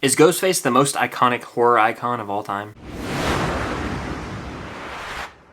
Is Ghostface the most iconic horror icon of all time?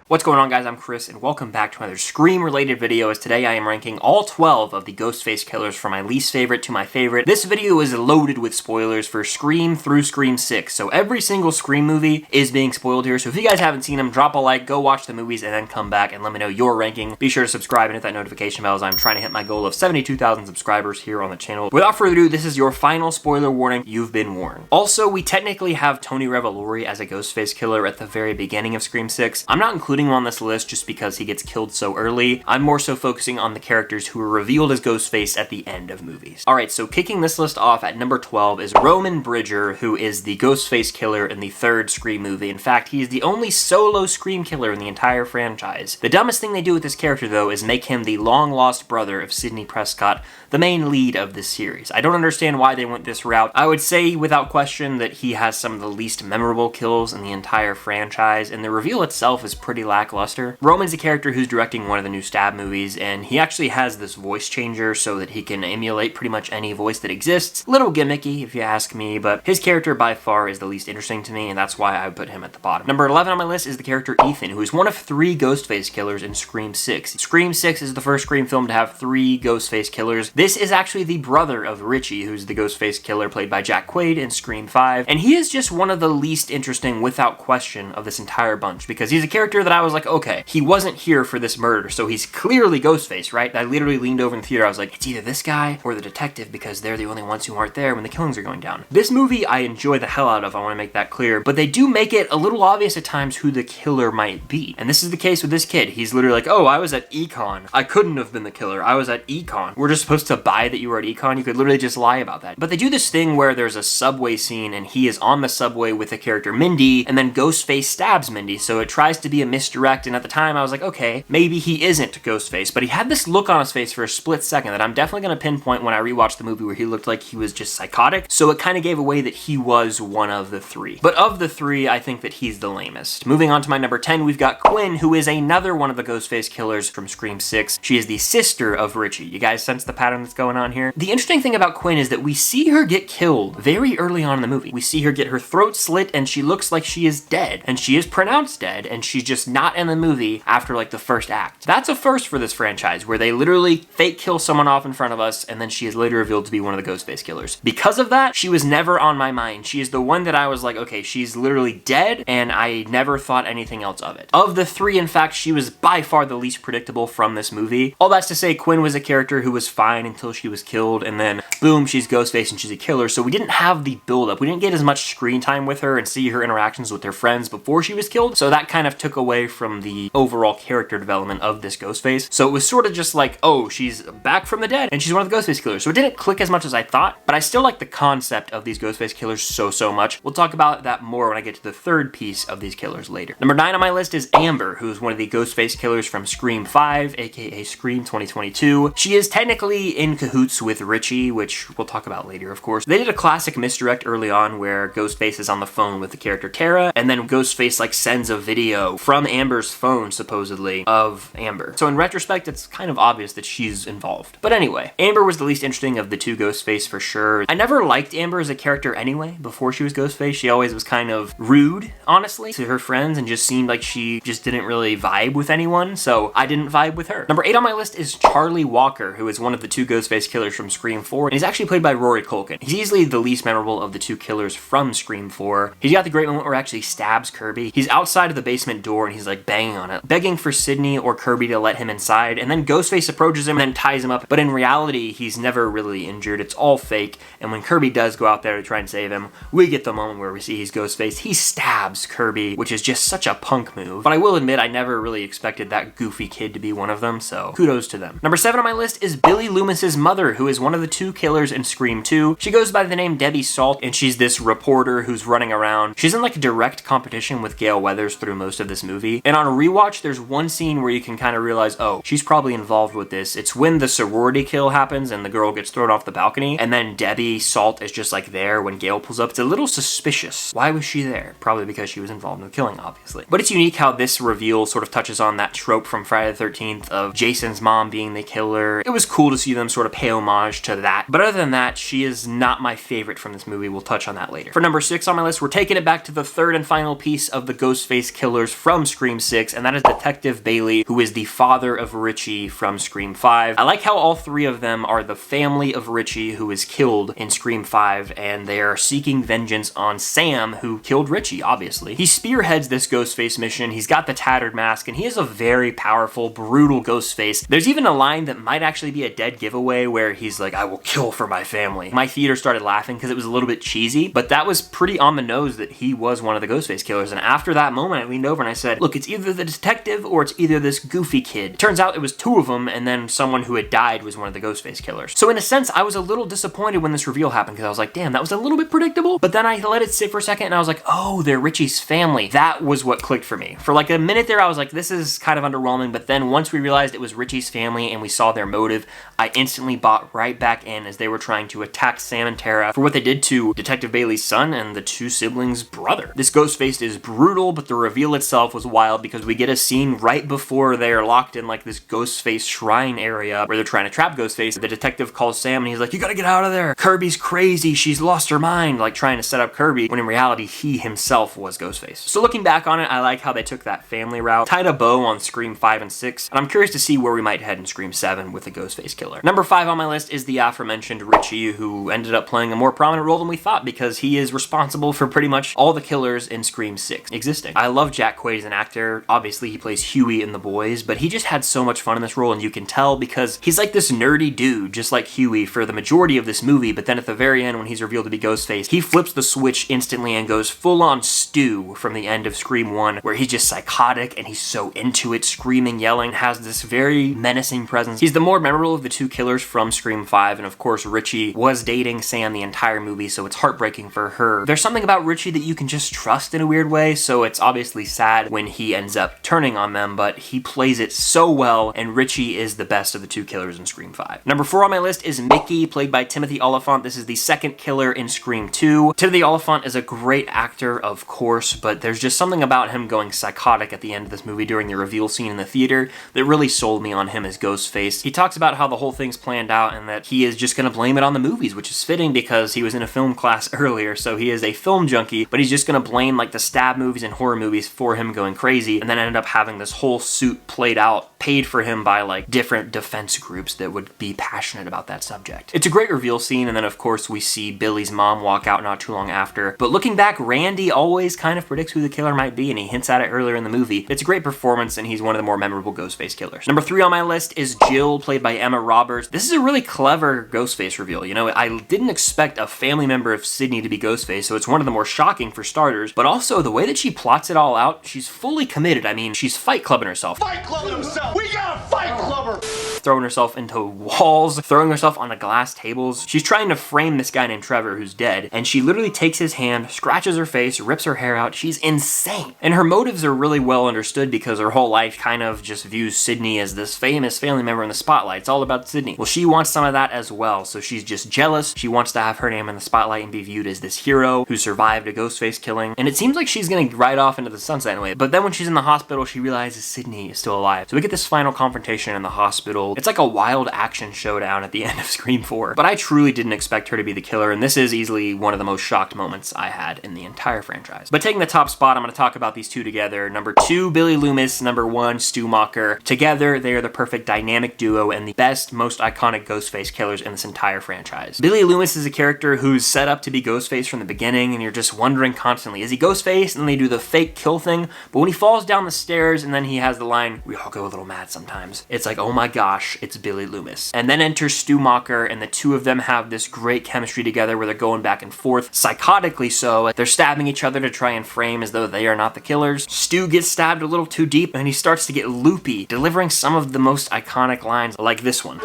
What's going on, guys? I'm Chris, and welcome back to another Scream-related video, as today I am ranking all 12 of the Ghostface killers from my least favorite to my favorite. This video is loaded with spoilers for Scream through Scream 6, so every single Scream movie is being spoiled here, so if you guys haven't seen them, drop a like, go watch the movies, and then come back and let me know your ranking. Be sure to subscribe and hit that notification bell, as I'm trying to hit my goal of 72,000 subscribers here on the channel. Without further ado, this is your final spoiler warning. You've been warned. Also, we technically have Tony Revolori as a Ghostface killer at the very beginning of Scream 6. I'm not including him on this list just because he gets killed so early. I'm more so focusing on the characters who are revealed as Ghostface at the end of movies. Alright, so kicking this list off at number 12 is Roman Bridger, who is the Ghostface killer in the third Scream movie. In fact, he is the only solo Scream killer in the entire franchise. The dumbest thing they do with this character, though, is make him the long-lost brother of Sidney Prescott, the main lead of this series. I don't understand why they went this route. I would say, without question, that he has some of the least memorable kills in the entire franchise, and the reveal itself is pretty lackluster. Roman's a character who's directing one of the new Stab movies, and he actually has this voice changer so that he can emulate pretty much any voice that exists. Little gimmicky, if you ask me, but his character by far is the least interesting to me, and that's why I would put him at the bottom. Number 11 on my list is the character Ethan, who is one of 3 Ghostface killers in Scream 6. Scream 6 is the first Scream film to have 3 Ghostface killers. This is actually the brother of Richie, who's the Ghostface killer played by Jack Quaid in Scream 5, and he is just one of the least interesting, without question, of this entire bunch, because he's a character that I was like, okay, he wasn't here for this murder, so he's clearly Ghostface, right? I literally leaned over in the theater, I was like, it's either this guy or the detective, because they're the only ones who aren't there when the killings are going down. This movie I enjoy the hell out of, I want to make that clear, but they do make it a little obvious at times who the killer might be. And this is the case with this kid. He's literally like, oh, I was at Econ. I couldn't have been the killer. I was at Econ. We're just supposed to buy that you were at Econ? You could literally just lie about that. But they do this thing where there's a subway scene and he is on the subway with the character Mindy, and then Ghostface stabs Mindy, so it tries to be a misdirect, and at the time I was like, okay, maybe he isn't Ghostface, but he had this look on his face for a split second that I'm definitely going to pinpoint when I rewatch the movie, where he looked like he was just psychotic, so it kind of gave away that he was one of the 3. But of the 3, I think that he's the lamest. Moving on to my number 10, we've got Quinn, who is another one of the Ghostface killers from Scream 6. She is the sister of Richie. You guys sense the pattern that's going on here? The interesting thing about Quinn is that we see her get killed very early on in the movie. We see her get her throat slit, and she looks like she is dead, and she is pronounced dead, and she's just not in the movie after like the first act. That's a first for this franchise, where they literally fake kill someone off in front of us, and then she is later revealed to be one of the Ghostface killers. Because of that, she was never on my mind. She is the one that I was like, okay, she's literally dead, and I never thought anything else of it. Of the 3, in fact, she was by far the least predictable from this movie. All that's to say, Quinn was a character who was fine until she was killed, and then boom, she's Ghostface and she's a killer, so we didn't have the build-up. We didn't get as much screen time with her and see her interactions with her friends before she was killed, so that kind of took away from the overall character development of this Ghostface. So it was sort of just like, oh, she's back from the dead and she's one of the Ghostface killers. So it didn't click as much as I thought, but I still like the concept of these Ghostface killers so much. We'll talk about that more when I get to the third piece of these killers later. Number 9 on my list is Amber, who's one of the Ghostface killers from Scream 5, aka Scream 2022. She is technically in cahoots with Richie, which we'll talk about later, of course. They did a classic misdirect early on where Ghostface is on the phone with the character Tara, and then Ghostface like sends a video from Amber's phone, supposedly, of Amber. So in retrospect, it's kind of obvious that she's involved. But anyway, Amber was the least interesting of the 2 Ghostface for sure. I never liked Amber as a character anyway, before she was Ghostface. She always was kind of rude, honestly, to her friends, and just seemed like she just didn't really vibe with anyone, so I didn't vibe with her. Number 8 on my list is Charlie Walker, who is one of the 2 Ghostface killers from Scream 4, and he's actually played by Rory Culkin. He's easily the least memorable of the 2 killers from Scream 4. He's got the great moment where he actually stabs Kirby. He's outside of the basement door and he's like banging on it, begging for Sidney or Kirby to let him inside, and then Ghostface approaches him and then ties him up, but in reality, he's never really injured. It's all fake, and when Kirby does go out there to try and save him, we get the moment where we see he's Ghostface. He stabs Kirby, which is just such a punk move, but I will admit I never really expected that goofy kid to be one of them, so kudos to them. Number 7 on my list is Billy Loomis's mother, who is one of the 2 killers in Scream 2. She goes by the name Debbie Salt, and she's this reporter who's running around. She's in like a direct competition with Gale Weathers through most of this movie. movie. And on a rewatch, there's one scene where you can kind of realize, oh, she's probably involved with this. It's when the sorority kill happens and the girl gets thrown off the balcony, and then Debbie Salt is just like there when Gale pulls up. It's a little suspicious. Why was she there? Probably because she was involved in the killing, obviously. But it's unique how this reveal sort of touches on that trope from Friday the 13th of Jason's mom being the killer. It was cool to see them sort of pay homage to that. But other than that, she is not my favorite from this movie. We'll touch on that later. For number 6 on my list, we're taking it back to the third and final piece of the Ghostface killers from Scream 6, and that is Detective Bailey, who is the father of Richie from Scream 5. I like how all three of them are the family of Richie, who is killed in Scream 5, and they are seeking vengeance on Sam, who killed Richie, obviously. He spearheads this Ghostface mission. He's got the tattered mask, and he is a very powerful, brutal Ghostface. There's even a line that might actually be a dead giveaway where he's like, "I will kill for my family." My theater started laughing because it was a little bit cheesy, but that was pretty on the nose that he was one of the Ghostface killers. And after that moment, I leaned over and I said, look, it's either the detective or it's either this goofy kid. Turns out it was two of them, and then someone who had died was one of the Ghostface killers. So in a sense, I was a little disappointed when this reveal happened because I was like, damn, that was a little bit predictable. But then I let it sit for a second and I was like, oh, they're Richie's family. That was what clicked for me. For like a minute there, I was like, this is kind of underwhelming. But then once we realized it was Richie's family and we saw their motive, I instantly bought right back in as they were trying to attack Sam and Tara for what they did to Detective Bailey's son and the two siblings' brother. This Ghostface is brutal, but the reveal itself was wild because we get a scene right before they're locked in like this Ghostface shrine area where they're trying to trap Ghostface. The detective calls Sam and he's like, you gotta get out of there. Kirby's crazy. She's lost her mind. Like trying to set up Kirby when in reality he himself was Ghostface. So looking back on it, I like how they took that family route, tied a bow on Scream 5 and 6, and I'm curious to see where we might head in Scream 7 with the Ghostface killer. Number 5 on my list is the aforementioned Richie, who ended up playing a more prominent role than we thought because he is responsible for pretty much all the killers in Scream 6 existing. I love Jack Quaid as an actor. Obviously he plays Huey in The Boys, but he just had so much fun in this role, and you can tell because he's like this nerdy dude just like Huey for the majority of this movie, but then at the very end when he's revealed to be Ghostface, he flips the switch instantly and goes full on Stu from the end of Scream 1, where he's just psychotic and he's so into it, screaming, yelling, has this very menacing presence. He's the more memorable of the two killers from Scream 5, and of course Richie was dating Sam the entire movie, so it's heartbreaking for her. There's something about Richie that you can just trust in a weird way, so it's obviously sad when he ends up turning on them, but he plays it so well, and Richie is the best of the two killers in Scream 5. Number 4 on my list is Mickey, played by Timothy Olyphant. This is the second killer in Scream 2. Timothy Olyphant is a great actor, of course, but there's just something about him going psychotic at the end of this movie during the reveal scene in the theater that really sold me on him as Ghostface. He talks about how the whole thing's planned out and that he is just gonna blame it on the movies, which is fitting because he was in a film class earlier, so he is a film junkie, but he's just gonna blame like the stab movies and horror movies for him going crazy, and then ended up having this whole suit played out, paid for him by like different defense groups that would be passionate about that subject. It's a great reveal scene, and then of course we see Billy's mom walk out not too long after. But looking back, Randy always kind of predicts who the killer might be, and he hints at it earlier in the movie. It's a great performance, and he's one of the more memorable Ghostface killers. Number 3 on my list is Jill, played by Emma Roberts. This is a really clever Ghostface reveal. You know, I didn't expect a family member of Sidney to be Ghostface, so it's one of the more shocking for starters, but also the way that she plots it all out, she's fully committed. I mean, she's Fight Clubbing herself. Fight Club himself! We gotta Fight Club her! Throwing herself into walls, throwing herself onto glass tables. She's trying to frame this guy named Trevor who's dead, and she literally takes his hand, scratches her face, rips her hair out. She's insane. And her motives are really well understood because her whole life kind of just views Sidney as this famous family member in the spotlight. It's all about Sidney. Well, she wants some of that as well, so she's just jealous. She wants to have her name in the spotlight and be viewed as this hero who survived a Ghostface killing, and it seems like she's gonna ride off into the sunset in a way. But then when she's in the hospital, she realizes Sidney is still alive. So we get this final confrontation in the hospital. It's like a wild action showdown at the end of Scream 4. But I truly didn't expect her to be the killer, and this is easily one of the most shocked moments I had in the entire franchise. But taking the top spot, I'm gonna talk about these two together. Number 2, Billy Loomis. Number 1, Stu Macher. Together, they are the perfect dynamic duo and the best, most iconic Ghostface killers in this entire franchise. Billy Loomis is a character who's set up to be Ghostface from the beginning, and you're just wondering constantly, is he Ghostface? And then they do the fake kill thing, but when he falls down the stairs and then he has the line, we all go a little mad sometimes, it's like, oh my gosh, it's Billy Loomis. And then enters Stu Macher, and the two of them have this great chemistry together where they're going back and forth, psychotically so. They're stabbing each other to try and frame as though they are not the killers. Stu gets stabbed a little too deep, and he starts to get loopy, delivering some of the most iconic lines like this one.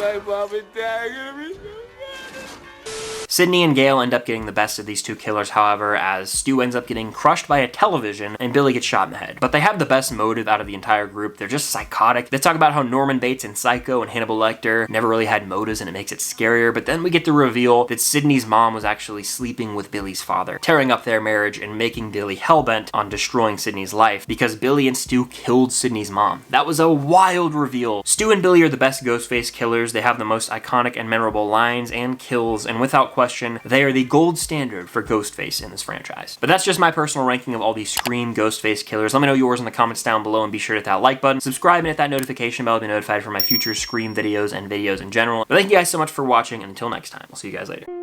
Sydney and Gale end up getting the best of these two killers, however, as Stu ends up getting crushed by a television and Billy gets shot in the head. But they have the best motive out of the entire group. They're just psychotic. They talk about how Norman Bates in Psycho and Hannibal Lecter never really had motives and it makes it scarier, but then we get the reveal that Sydney's mom was actually sleeping with Billy's father, tearing up their marriage and making Billy hellbent on destroying Sydney's life because Billy and Stu killed Sydney's mom. That was a wild reveal. Stu and Billy are the best Ghostface killers. They have the most iconic and memorable lines and kills, and without question, they are the gold standard for Ghostface in this franchise. But that's just my personal ranking of all these Scream Ghostface killers. Let me know yours in the comments down below and be sure to hit that like button, subscribe and hit that notification bell to be notified for my future Scream videos and videos in general. But thank you guys so much for watching, and until next time, I'll see you guys later.